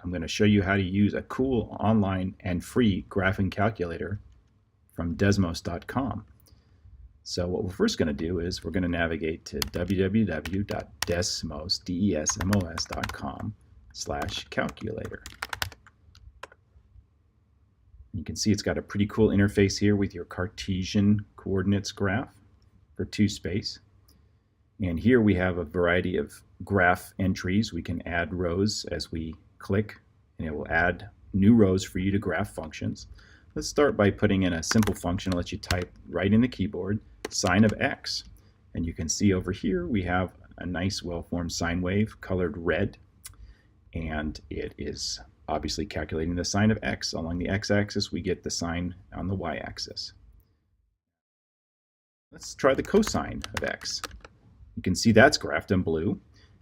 I'm going to show you how to use a cool online and free graphing calculator from Desmos.com. So what we're first going to do is we're going to navigate to www.desmos.com/calculator. You can see it's got a pretty cool interface here with your Cartesian coordinates graph for 2 space. And here we have a variety of graph entries. We can add rows as we click, and it will add new rows for you to graph functions. Let's start by putting in a simple function. I'll let you type right in the keyboard, sine of x. And you can see over here we have a nice well-formed sine wave colored red. And it is obviously calculating the sine of x. Along the x-axis we get the sine on the y-axis. Let's try the cosine of x. You can see that's graphed in blue,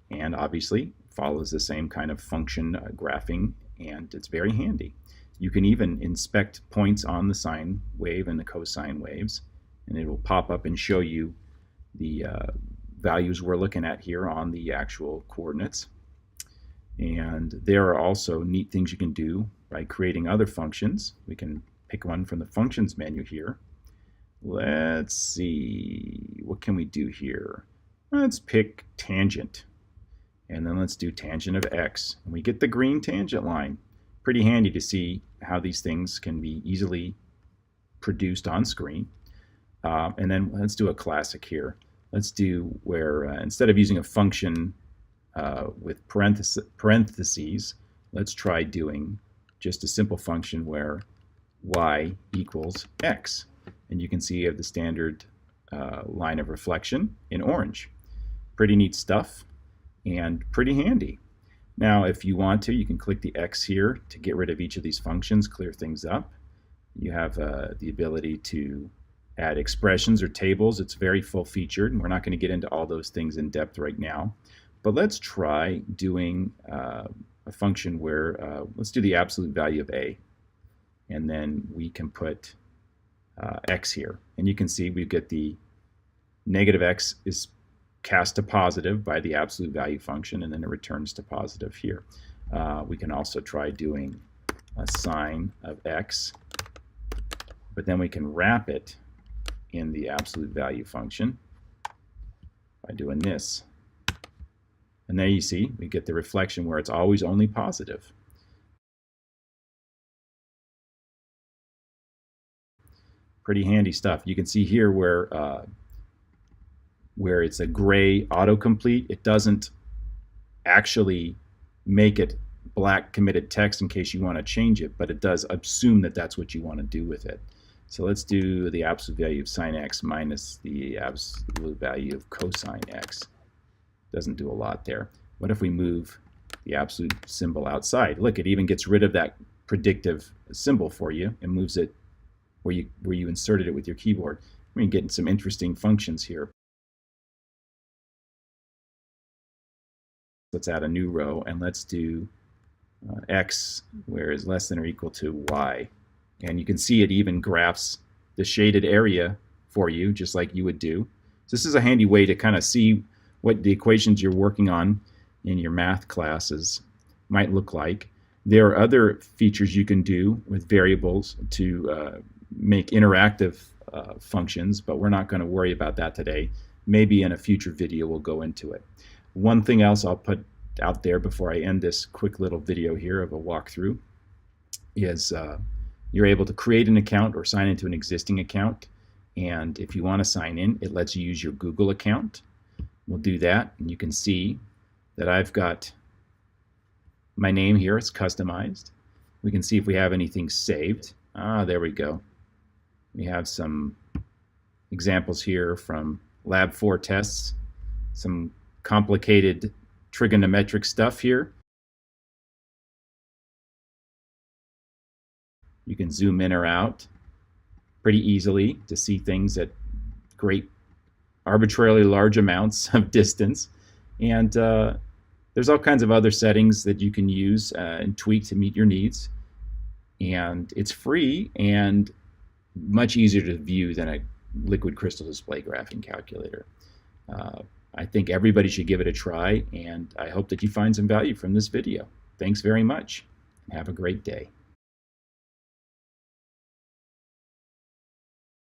and obviously follows the same kind of function graphing, and it's very handy. You can even inspect points on the sine wave and the cosine waves, and it will pop up and show you the values we're looking at here on the actual coordinates. And there are also neat things you can do by creating other functions. We can pick one from the functions menu here. Let's see, what can we do here? Let's pick tangent, and then let's do tangent of x, and we get the green tangent line. Pretty handy to see how these things can be easily produced on screen. And then let's do a classic here. Let's do where instead of using a function with parentheses, let's try doing just a simple function where y equals x, and you can see you have the standard line of reflection in orange. Pretty neat stuff and pretty handy. Now if you want to, you can click the X here to get rid of each of these functions, clear things up. You have the ability to add expressions or tables. It's very full featured, and we're not going to get into all those things in depth right now. But let's try doing a function where, let's do the absolute value of a, and then we can put x here. And you can see we get the negative x is cast to positive by the absolute value function, and then it returns to positive here. We can also try doing a sine of x, but then we can wrap it in the absolute value function by doing this. And there you see we get the reflection where it's always only positive. Pretty handy stuff. You can see here where it's a gray autocomplete, it doesn't actually make it black committed text in case you want to change it, but it does assume that that's what you want to do with it. So let's do the absolute value of sine x minus the absolute value of cosine x. Doesn't do a lot there. What if we move the absolute symbol outside? Look, it even gets rid of that predictive symbol for you and moves it where you inserted it with your keyboard. We can get some interesting functions here. Let's add a new row, and let's do x where is less than or equal to y. And you can see it even graphs the shaded area for you, just like you would do. So this is a handy way to kind of see what the equations you're working on in your math classes might look like. There are other features you can do with variables to make interactive functions, but we're not going to worry about that today. Maybe in a future video we'll go into it. One thing else I'll put out there before I end this quick little video here of a walkthrough is you're able to create an account or sign into an existing account, and if you want to sign in, it lets you use your Google account. We'll do that, and you can see that I've got my name here. It's customized. We can see if we have anything saved. There we go. We have some examples here from Lab 4 tests, some complicated trigonometric stuff here. You can zoom in or out pretty easily to see things at great arbitrarily large amounts of distance. And there's all kinds of other settings that you can use and tweak to meet your needs. And it's free and much easier to view than a liquid crystal display graphing calculator. I think everybody should give it a try, and I hope that you find some value from this video. Thanks very much. Have a great day.